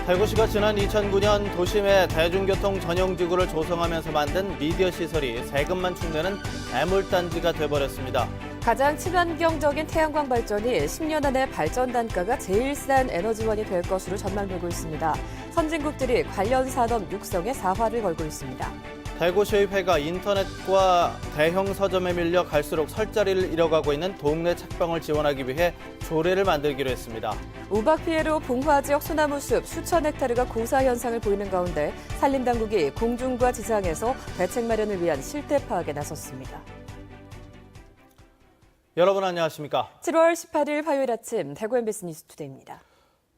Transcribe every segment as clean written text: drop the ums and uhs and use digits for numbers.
대구시가 지난 2009년 도심에 대중교통 전용지구를 조성하면서 만든 미디어 시설이 세금만 축내는 애물단지가 돼버렸습니다. 가장 친환경적인 태양광 발전이 10년 안에 발전 단가가 제일 싼 에너지원이 될 것으로 전망되고 있습니다. 선진국들이 관련 산업 육성에 사활을 걸고 있습니다. 대구시의회가 인터넷과 대형 서점에 밀려 갈수록 설 자리를 잃어가고 있는 동네 책방을 지원하기 위해 조례를 만들기로 했습니다. 우박 피해로 봉화 지역 소나무숲 수천 헥타르가 고사 현상을 보이는 가운데 산림당국이 공중과 지상에서 대책 마련을 위한 실태 파악에 나섰습니다. 여러분 안녕하십니까? 7월 18일 화요일 아침 대구 MBC 뉴스투데이입니다.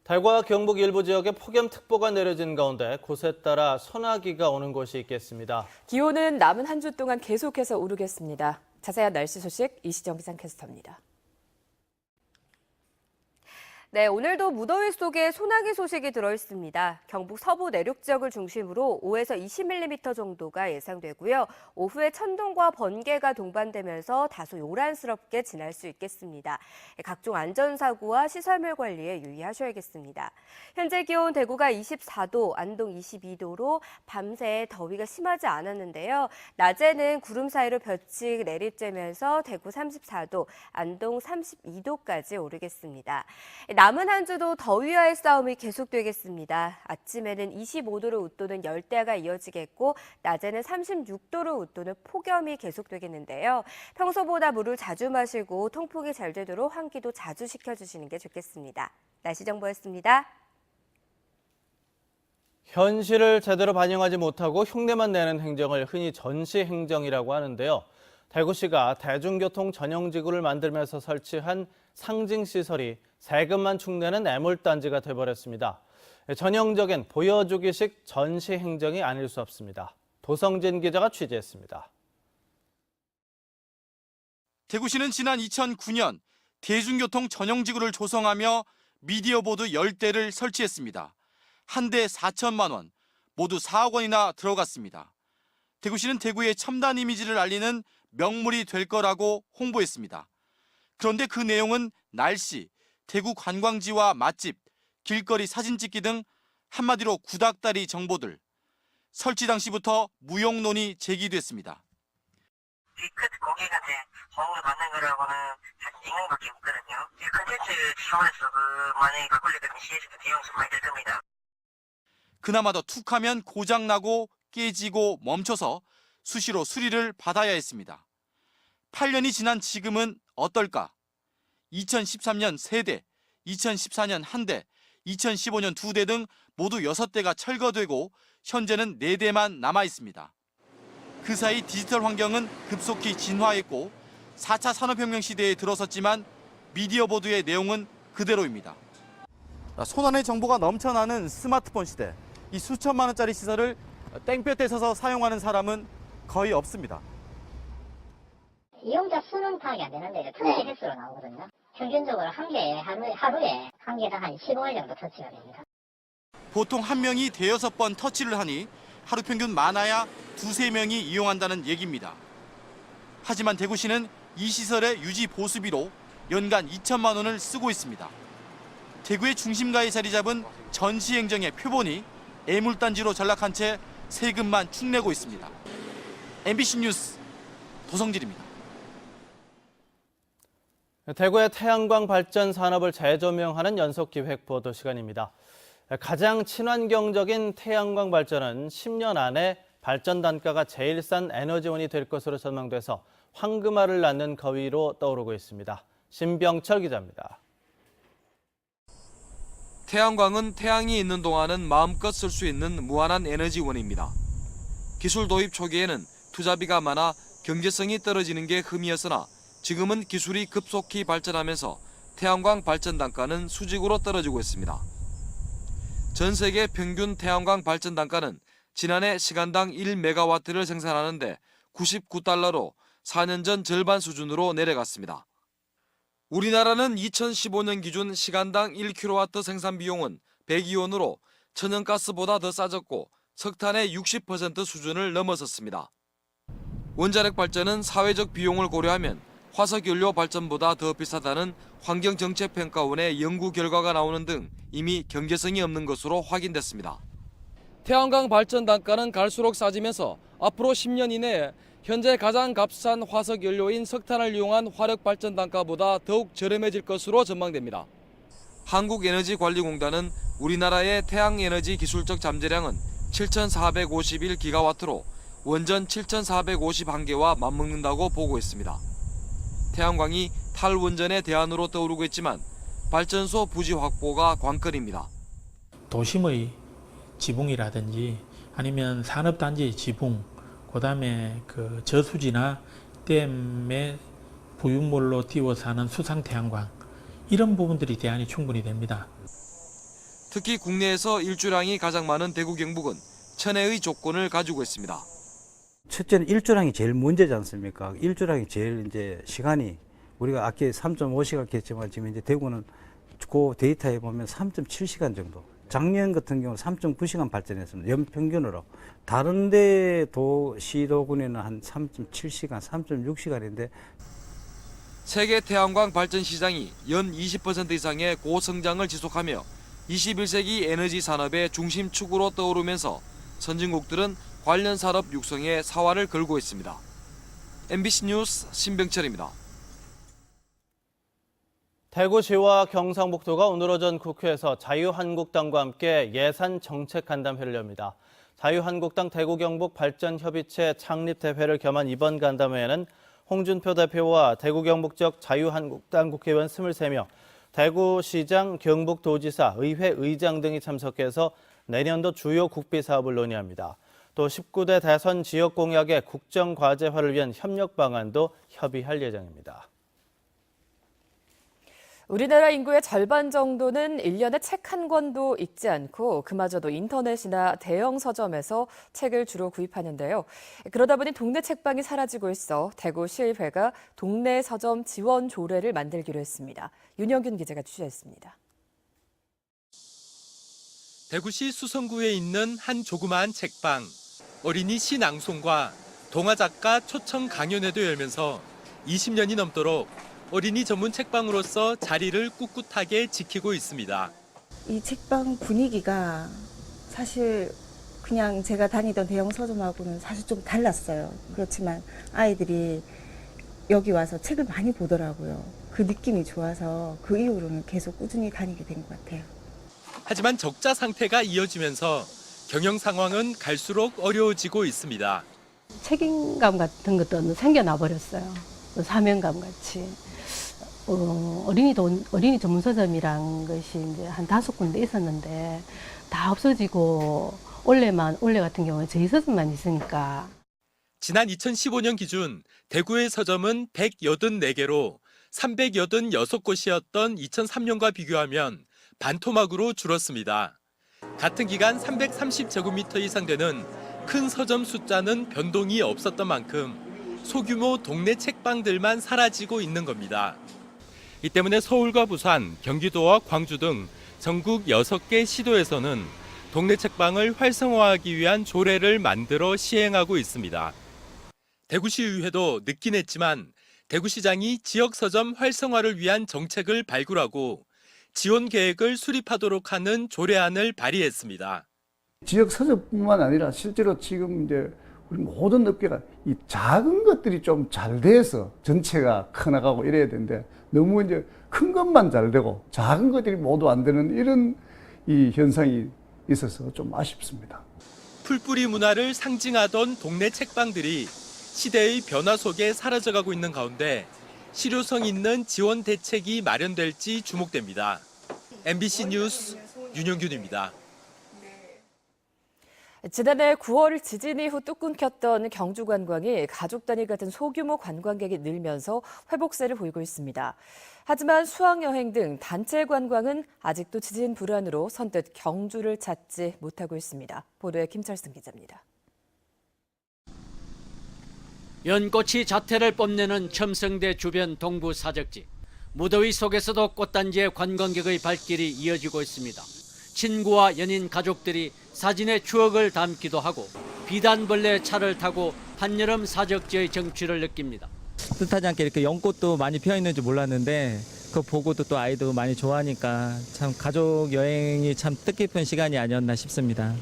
대구와 경북 일부 지역에 폭염특보가 내려진 가운데 곳에 따라 소나기가 오는 곳이 있겠습니다. 기온은 남은 한 주 동안 계속해서 오르겠습니다. 자세한 날씨 소식 이시정 기상캐스터입니다. 네, 오늘도 무더위 속에 소나기 소식이 들어있습니다. 경북 서부 내륙 지역을 중심으로 5에서 20mm 정도가 예상되고요. 오후에 천둥과 번개가 동반되면서 다소 요란스럽게 지날 수 있겠습니다. 각종 안전사고와 시설물 관리에 유의하셔야겠습니다. 현재 기온 대구가 24도, 안동 22도로 밤새 더위가 심하지 않았는데요. 낮에는 구름 사이로 볕이 내리쬐면서 대구 34도, 안동 32도까지 오르겠습니다. 남은 한 주도 더위와의 싸움이 계속되겠습니다. 아침에는 25도를 웃도는 열대야가 이어지겠고 낮에는 36도를 웃도는 폭염이 계속되겠는데요. 평소보다 물을 자주 마시고 통풍이 잘 되도록 환기도 자주 시켜주시는 게 좋겠습니다. 날씨 정보였습니다. 현실을 제대로 반영하지 못하고 흉내만 내는 행정을 흔히 전시행정이라고 하는데요. 대구시가 대중교통 전용지구를 만들면서 설치한 상징시설이 세금만 축내는 애물단지가 돼버렸습니다. 전형적인 보여주기식 전시행정이 아닐 수 없습니다. 도성진 기자가 취재했습니다. 대구시는 지난 2009년 대중교통 전용지구를 조성하며 미디어보드 10대를 설치했습니다. 한 대 4천만 원, 모두 4억 원이나 들어갔습니다. 대구시는 대구의 첨단 이미지를 알리는 명물이 될 거라고 홍보했습니다. 그런데 그 내용은 날씨, 대구 관광지와 맛집, 길거리 사진 찍기 등 한마디로 구닥다리 정보들. 설치 당시부터 무용론이 제기됐습니다. 그 고객한테 도움을 받는 거라고는 사진 찍는 것밖에 없거든요. 이 컨텐츠 차원에서 만약에 바꾸려면 시에서도 비용이 좀 많이 들 겁니다. 그나마도 툭하면 고장나고 깨지고 멈춰서 수시로 수리를 받아야 했습니다. 8년이 지난 지금은 어떨까? 2013년 3대, 2014년 1대, 2015년 2대 등 모두 6대가 철거되고 현재는 4대만 남아 있습니다. 그 사이 디지털 환경은 급속히 진화했고 4차 산업혁명 시대에 들어섰지만 미디어보드의 내용은 그대로입니다. 손안의 정보가 넘쳐나는 스마트폰 시대. 이 수천만 원짜리 시설을 땡볕에 서서 사용하는 사람은 거의 없습니다. 이용자 수는 파악이 안 되는데 터치 횟수로 나오거든요. 평균적으로 하루에 한 개당 한 15회 정도 터치가 됩니다. 보통 한 명이 대여섯 번 터치를 하니 하루 평균 많아야 2~3명이 이용한다는 얘기입니다. 하지만 대구시는 이 시설의 유지 보수비로 연간 2천만 원을 쓰고 있습니다. 대구의 중심가에 자리 잡은 전시행정의 표본이 애물단지로 전락한 채 세금만 축내고 있습니다. MBC 뉴스 도성진입니다. 대구의 태양광 발전 산업을 재조명하는 연속기획 보도 시간입니다. 가장 친환경적인 태양광 발전은 10년 안에 발전 단가가 제일 싼 에너지원이 될 것으로 전망돼서 황금알을 낳는 거위로 떠오르고 있습니다. 신병철 기자입니다. 태양광은 태양이 있는 동안은 마음껏 쓸 수 있는 무한한 에너지원입니다. 기술 도입 초기에는 투자비가 많아 경제성이 떨어지는 게 흠이었으나 지금은 기술이 급속히 발전하면서 태양광 발전 단가는 수직으로 떨어지고 있습니다. 전 세계 평균 태양광 발전 단가는 지난해 시간당 1메가와트를 생산하는데 99달러로 4년 전 절반 수준으로 내려갔습니다. 우리나라는 2015년 기준 시간당 1kW 생산 비용은 102원으로 천연가스보다 더 싸졌고 석탄의 60% 수준을 넘어섰습니다. 원자력 발전은 사회적 비용을 고려하면 화석연료 발전보다 더 비싸다는 환경정책평가원의 연구 결과가 나오는 등 이미 경제성이 없는 것으로 확인됐습니다. 태양광 발전 단가는 갈수록 싸지면서 앞으로 10년 이내에 현재 가장 값싼 화석연료인 석탄을 이용한 화력 발전 단가보다 더욱 저렴해질 것으로 전망됩니다. 한국에너지관리공단은 우리나라의 태양에너지 기술적 잠재량은 7,451기가와트로 원전 7,451개와 맞먹는다고 보고 있습니다. 태양광이 탈원전의 대안으로 떠오르고 있지만 발전소 부지 확보가 관건입니다. 도심의 지붕이라든지 아니면 산업단지의 지붕, 그다음에 그 저수지나 댐에 부유물로 띄워서 하는 수상 태양광, 이런 부분들이 대안이 충분히 됩니다. 특히 국내에서 일조량이 가장 많은 대구 경북은 천혜의 조건을 가지고 있습니다. 첫째는 일조량이 제일 문제지 않습니까? 일조량이 제일 이제 시간이 우리가 아까 3.5시간 했지만 지금 이제 대구는 그 데이터에 보면 3.7시간 정도. 작년 같은 경우는 3.9시간 발전했습니다. 연평균으로. 다른 데 시도군에는 한 3.7시간, 3.6시간인데 세계 태양광 발전 시장이 연 20% 이상의 고성장을 지속하며 21세기 에너지 산업의 중심축으로 떠오르면서 선진국들은 관련 산업 육성에 사활을 걸고 있습니다. MBC 뉴스 신병철입니다. 대구시와 경상북도가 오늘 오전 국회에서 자유한국당과 함께 예산 정책 간담회를 엽니다. 자유한국당 대구 경북 발전협의체 창립 대회를 겸한 이번 간담회에는 홍준표 대표와 대구 경북 쪽 자유한국당 국회의원 23명, 대구시장, 경북도지사, 의회 의장 등이 참석해서 내년도 주요 국비 사업을 논의합니다. 또 19대 대선 지역 공약의 국정과제화를 위한 협력 방안도 협의할 예정입니다. 우리나라 인구의 절반 정도는 1년에 책 한 권도 읽지 않고 그마저도 인터넷이나 대형 서점에서 책을 주로 구입하는데요. 그러다 보니 동네 책방이 사라지고 있어 대구시의회가 동네 서점 지원 조례를 만들기로 했습니다. 윤영균 기자가 취재했습니다. 대구시 수성구에 있는 한 조그마한 책방. 어린이 시 낭송과 동화작가 초청 강연회도 열면서 20년이 넘도록 어린이 전문 책방으로서 자리를 꿋꿋하게 지키고 있습니다. 이 책방 분위기가 사실 그냥 제가 다니던 대형 서점하고는 사실 좀 달랐어요. 그렇지만 아이들이 여기 와서 책을 많이 보더라고요. 그 느낌이 좋아서 그 이후로는 계속 꾸준히 다니게 된 것 같아요. 하지만 적자 상태가 이어지면서 경영 상황은 갈수록 어려워지고 있습니다. 책임감 같은 것도 생겨나 버렸어요. 사명감 같이. 어린이 전문 서점이란 것이 이제 한 5군데 있었는데 다 없어지고 올해 같은 경우는 저희 서점만 있으니까. 지난 2015년 기준 대구의 서점은 184개로 386곳이었던 2003년과 비교하면 반토막으로 줄었습니다. 같은 기간 330제곱미터 이상 되는 큰 서점 숫자는 변동이 없었던 만큼 소규모 동네 책방들만 사라지고 있는 겁니다. 이 때문에 서울과 부산, 경기도와 광주 등 전국 6개 시도에서는 동네 책방을 활성화하기 위한 조례를 만들어 시행하고 있습니다. 대구시의회도 늦긴 했지만 대구시장이 지역 서점 활성화를 위한 정책을 발굴하고 지원 계획을 수립하도록 하는 조례안을 발의했습니다. 지역 서점뿐만 아니라 실제로 지금 이제 우리 모든 업계가 이 작은 것들이 좀 잘 돼서 전체가 커나가고 이래야 되는데 너무 이제 큰 것만 잘 되고 작은 것들이 모두 안 되는 이런 이 현상이 있어서 좀 아쉽습니다. 풀뿌리 문화를 상징하던 동네 책방들이 시대의 변화 속에 사라져가고 있는 가운데 실효성 있는 지원 대책이 마련될지 주목됩니다. MBC 뉴스 윤영균입니다. 지난해 9월 지진 이후 뚝 끊겼던 경주 관광이 가족 단위 같은 소규모 관광객이 늘면서 회복세를 보이고 있습니다. 하지만 수학여행 등 단체 관광은 아직도 지진 불안으로 선뜻 경주를 찾지 못하고 있습니다. 보도에 김철승 기자입니다. 연꽃이 자태를 뽐내는 첨성대 주변 동부 사적지. 무더위 속에서도 꽃단지의 관광객의 발길이 이어지고 있습니다. 친구와 연인 가족들이 사진의 추억을 담기도 하고 비단벌레 차를 타고 한여름 사적지의 정취를 느낍니다. 뜻하지 않게 이렇게 연꽃도 많이 피어 있는 줄 몰랐는데 그거 보고도 또 아이도 많이 좋아하니까 참 가족 여행이 참 뜻깊은 시간이 아니었나 싶습니다.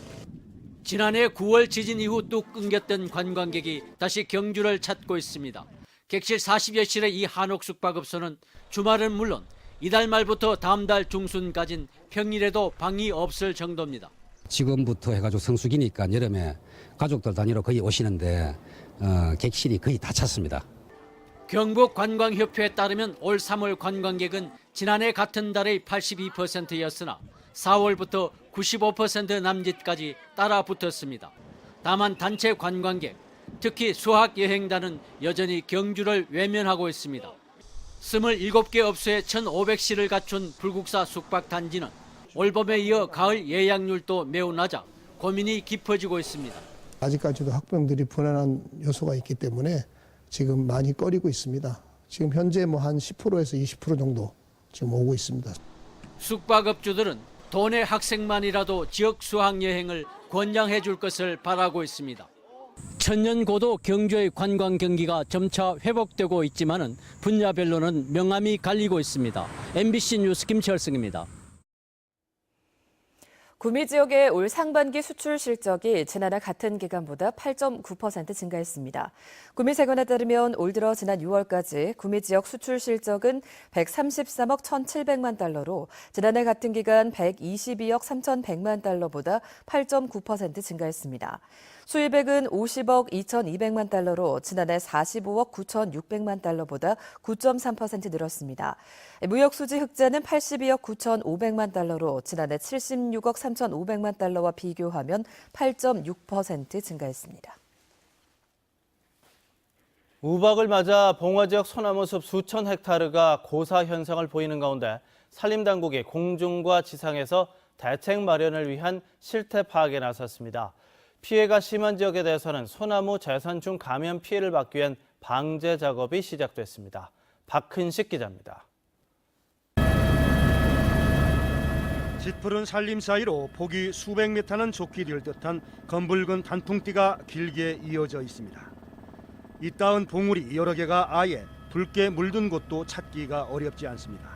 지난해 9월 지진 이후 뚝 끊겼던 관광객이 다시 경주를 찾고 있습니다. 객실 40여 실의 이 한옥 숙박업소는 주말은 물론 이달 말부터 다음 달 중순까지는 평일에도 방이 없을 정도입니다. 지금부터 해가지고 성수기니까 여름에 가족들 단위로 거의 오시는데 객실이 거의 다 찼습니다. 경북관광협회에 따르면 올 3월 관광객은 지난해 같은 달의 82%였으나 4월부터 95% 남짓까지 따라 붙었습니다. 다만 단체 관광객, 특히 수학여행단은 여전히 경주를 외면하고 있습니다. 27개 업소에 1,500실을 갖춘 불국사 숙박단지는 올봄에 이어 가을 예약률도 매우 낮아 고민이 깊어지고 있습니다. 아직까지도 학부형들이 불안한 요소가 있기 때문에 지금 많이 꺼리고 있습니다. 지금 현재 뭐 한 10%에서 20% 정도 지금 오고 있습니다. 숙박업주들은 도내 학생만이라도 지역 수학여행을 권장해 줄 것을 바라고 있습니다. 천년고도 경주의 관광 경기가 점차 회복되고 있지만은 분야별로는 명암이 갈리고 있습니다. MBC 뉴스 김철승입니다. 구미 지역의 올 상반기 수출 실적이 지난해 같은 기간보다 8.9% 증가했습니다. 구미세관에 따르면 올 들어 지난 6월까지 구미 지역 수출 실적은 133억 1,700만 달러로 지난해 같은 기간 122억 3,100만 달러보다 8.9% 증가했습니다. 수입액은 50억 2,200만 달러로 지난해 45억 9,600만 달러보다 9.3% 늘었습니다. 무역수지 흑자는 82억 9,500만 달러로 지난해 76억 3,500만 달러와 비교하면 8.6% 증가했습니다. 우박을 맞아 봉화 지역 소나무숲 수천 헥타르가 고사 현상을 보이는 가운데 산림당국이 공중과 지상에서 대책 마련을 위한 실태 파악에 나섰습니다. 피해가 심한 지역에 대해서는 소나무 재선충 감염 피해를 막기 위한 방제 작업이 시작됐습니다. 박흔식 기자입니다. 짙푸른 산림 사이로 폭이 수백 미터는 족길이를 뜻한 검붉은 단풍띠가 길게 이어져 있습니다. 이따은 봉우리 여러 개가 아예 붉게 물든 곳도 찾기가 어렵지 않습니다.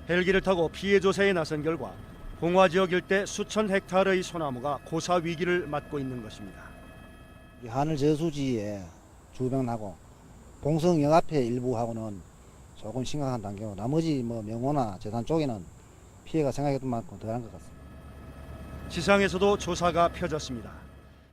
헬기를 타고 피해 조사에 나선 결과 봉화 지역 일대 수천 헥타르의 소나무가 고사 위기를 맞고 있는 것입니다. 하늘 저수지에 주변하고 봉성역 앞에 일부하고는 조금 심각한 단계고 나머지 명호나 재단 쪽에는 피해가 생각했던 만큼 덜한 것 같습니다. 지상에서도 조사가 펴졌습니다.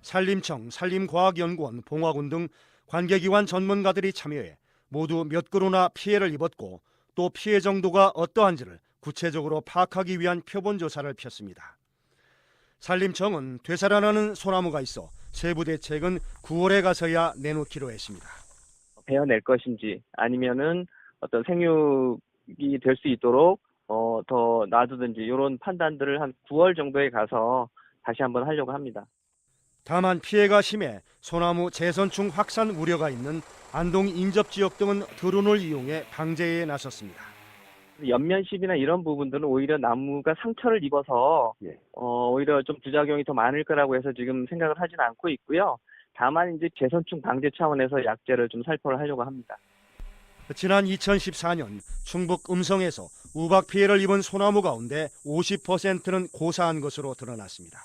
산림청, 산림과학연구원, 봉화군 등 관계기관 전문가들이 참여해 모두 몇 그루나 피해를 입었고 또 피해 정도가 어떠한지를 구체적으로 파악하기 위한 표본조사를 폈습니다. 산림청은 되살아나는 소나무가 있어 세부 대책은 9월에 가서야 내놓기로 했습니다. 베어낼 것인지 아니면은 어떤 생육이 될 수 있도록 더 놔두든지 이런 판단들을 한 9월 정도에 가서 다시 한번 하려고 합니다. 다만 피해가 심해 소나무 재선충 확산 우려가 있는 안동 인접 지역 등은 드론을 이용해 방제에 나섰습니다. 연면십이나 이런 부분들은 오히려 나무가 상처를 입어서 오히려 좀 부작용이 더 많을 거라고 해서 지금 생각을 하진 않고 있고요. 다만 이제 재선충 방제 차원에서 약제를 좀 살포를 하려고 합니다. 지난 2014년 충북 음성에서 우박 피해를 입은 소나무 가운데 50%는 고사한 것으로 드러났습니다.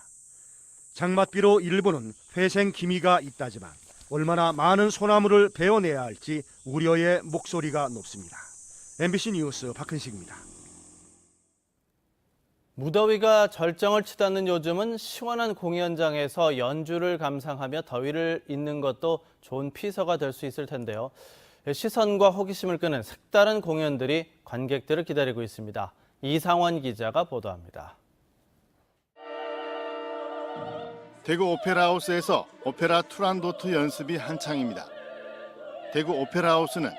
장맛비로 일부는 회생 기미가 있다지만 얼마나 많은 소나무를 베어내야 할지 우려의 목소리가 높습니다. MBC 뉴스 박흔식입니다. 무더위가 절정을 치닫는 요즘은 시원한 공연장에서 연주를 감상하며 더위를 잊는 것도 좋은 피서가 될 수 있을 텐데요. 시선과 호기심을 끄는 색다른 공연들이 관객들을 기다리고 있습니다. 이상원 기자가 보도합니다. 대구 오페라하우스에서 오페라 투란도트 연습이 한창입니다. 대구 오페라하우스는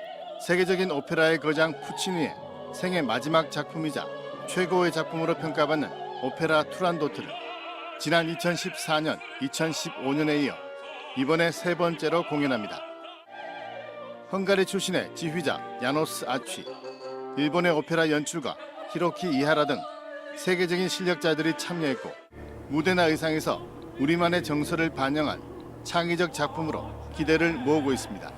세계적인 오페라의 거장 푸치니의 생애 마지막 작품이자 최고의 작품으로 평가받는 오페라 투란도트를 지난 2014년, 2015년에 이어 이번에 세 번째로 공연합니다. 헝가리 출신의 지휘자 야노스 아취, 일본의 오페라 연출가 히로키 이하라 등 세계적인 실력자들이 참여했고 무대나 의상에서 우리만의 정서를 반영한 창의적 작품으로 기대를 모으고 있습니다.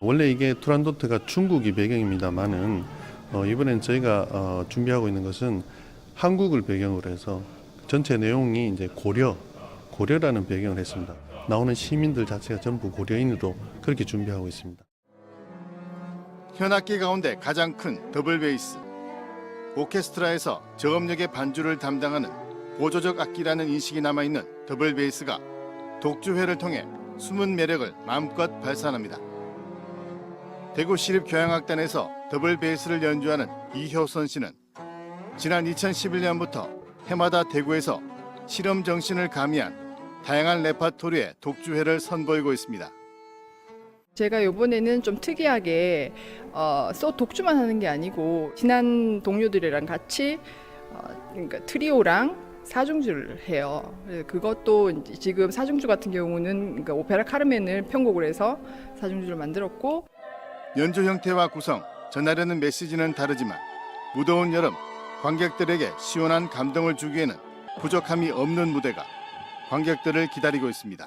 원래 이게 투란도트가 중국이 배경입니다만은 이번엔 저희가 준비하고 있는 것은 한국을 배경으로 해서 전체 내용이 이제 고려라는 배경을 했습니다. 나오는 시민들 자체가 전부 고려인으로 그렇게 준비하고 있습니다. 현악기 가운데 가장 큰 더블 베이스. 오케스트라에서 저음역의 반주를 담당하는 보조적 악기라는 인식이 남아있는 더블 베이스가 독주회를 통해 숨은 매력을 마음껏 발산합니다. 대구 시립교향악단에서 더블 베이스를 연주하는 이효선 씨는 지난 2011년부터 해마다 대구에서 실험 정신을 가미한 다양한 레파토리의 독주회를 선보이고 있습니다. 제가 이번에는 좀 특이하게 소 독주만 하는 게 아니고 친한 동료들이랑 같이 그러니까 트리오랑 사중주를 해요. 그것도 지금 사중주 같은 경우는 그러니까 오페라 카르멘을 편곡을 해서 사중주를 만들었고, 연주 형태와 구성, 전하려는 메시지는 다르지만 무더운 여름 관객들에게 시원한 감동을 주기에는 부족함이 없는 무대가 관객들을 기다리고 있습니다.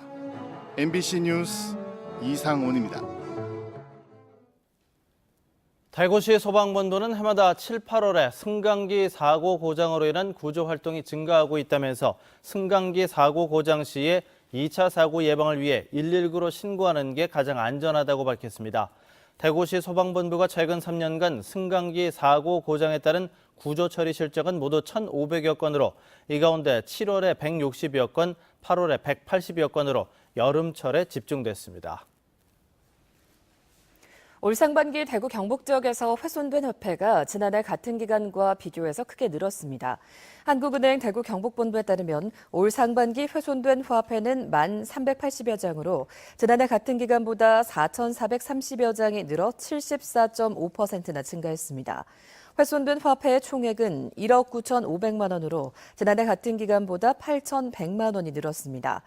MBC 뉴스 이상온입니다. 대구시 소방본부는 해마다 7, 8월에 승강기 사고 고장으로 인한 구조 활동이 증가하고 있다면서 승강기 사고 고장 시에 2차 사고 예방을 위해 119로 신고하는 게 가장 안전하다고 밝혔습니다. 대구시 소방본부가 최근 3년간 승강기 사고 고장에 따른 구조 처리 실적은 모두 1,500여 건으로 이 가운데 7월에 160여 건, 8월에 180여 건으로 여름철에 집중됐습니다. 올 상반기 대구 경북 지역에서 훼손된 화폐가 지난해 같은 기간과 비교해서 크게 늘었습니다. 한국은행 대구 경북본부에 따르면 올 상반기 훼손된 화폐는 1,380여 장으로 지난해 같은 기간보다 4,430여 장이 늘어 74.5%나 증가했습니다. 훼손된 화폐의 총액은 1억 9,500만 원으로 지난해 같은 기간보다 8,100만 원이 늘었습니다.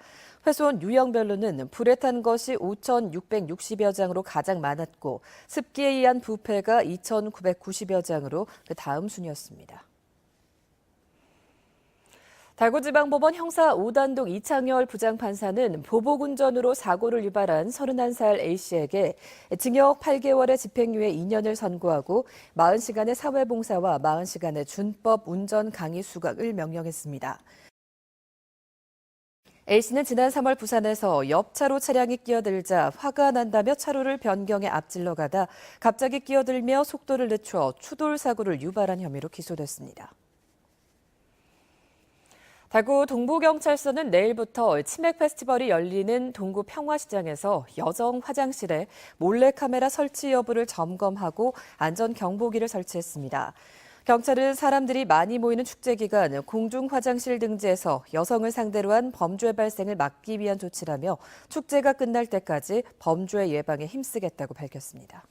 훼손 유형별로는 불에 탄 것이 5,660여 장으로 가장 많았고 습기에 의한 부패가 2,990여 장으로 그 다음 순이었습니다. 대구지방법원 형사 5단독 이창열 부장판사는 보복운전으로 사고를 유발한 31살 A씨에게 징역 8개월의 집행유예 2년을 선고하고 40시간의 사회봉사와 40시간의 준법 운전 강의 수강을 명령했습니다. A씨는 지난 3월 부산에서 옆차로 차량이 끼어들자 화가 난다며 차로를 변경해 앞질러 가다 갑자기 끼어들며 속도를 늦춰 추돌 사고를 유발한 혐의로 기소됐습니다. 대구 동부경찰서는 내일부터 치맥 페스티벌이 열리는 동구 평화시장에서 여성 화장실에 몰래카메라 설치 여부를 점검하고 안전 경보기를 설치했습니다. 경찰은 사람들이 많이 모이는 축제 기간 공중 화장실 등지에서 여성을 상대로 한 범죄 발생을 막기 위한 조치라며 축제가 끝날 때까지 범죄 예방에 힘쓰겠다고 밝혔습니다.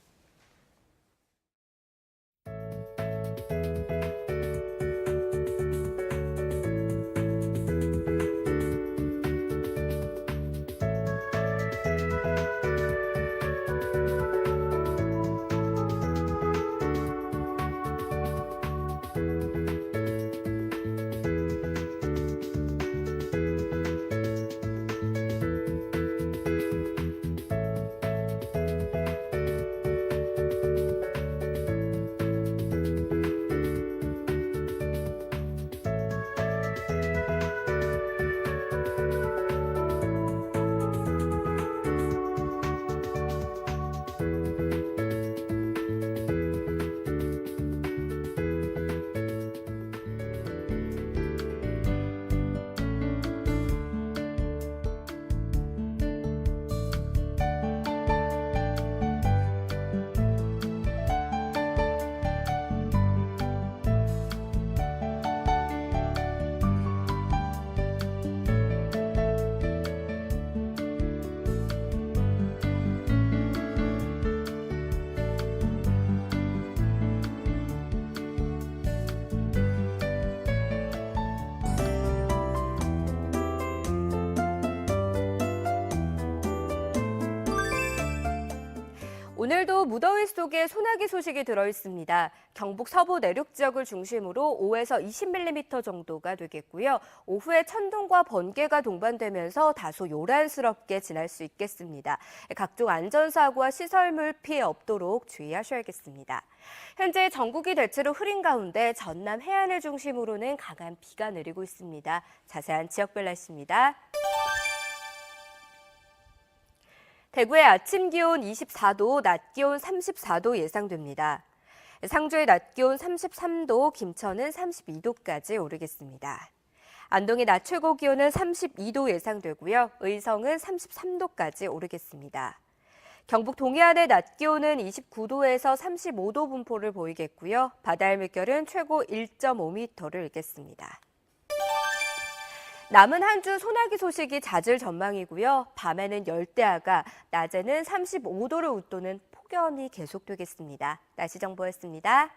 오늘도 무더위 속에 소나기 소식이 들어있습니다. 경북 서부 내륙 지역을 중심으로 5에서 20mm 정도가 되겠고요. 오후에 천둥과 번개가 동반되면서 다소 요란스럽게 지날 수 있겠습니다. 각종 안전사고와 시설물 피해 없도록 주의하셔야겠습니다. 현재 전국이 대체로 흐린 가운데 전남 해안을 중심으로는 강한 비가 내리고 있습니다. 자세한 지역별 날씨입니다. 대구의 아침 기온 24도, 낮 기온 34도 예상됩니다. 상주의 낮 기온 33도, 김천은 32도까지 오르겠습니다. 안동의 낮 최고 기온은 32도 예상되고요. 의성은 33도까지 오르겠습니다. 경북 동해안의 낮 기온은 29도에서 35도 분포를 보이겠고요. 바다의 물결은 최고 1.5m를 일겠습니다. 남은 한 주 소나기 소식이 잦을 전망이고요. 밤에는 열대야가, 낮에는 35도를 웃도는 폭염이 계속되겠습니다. 날씨 정보였습니다.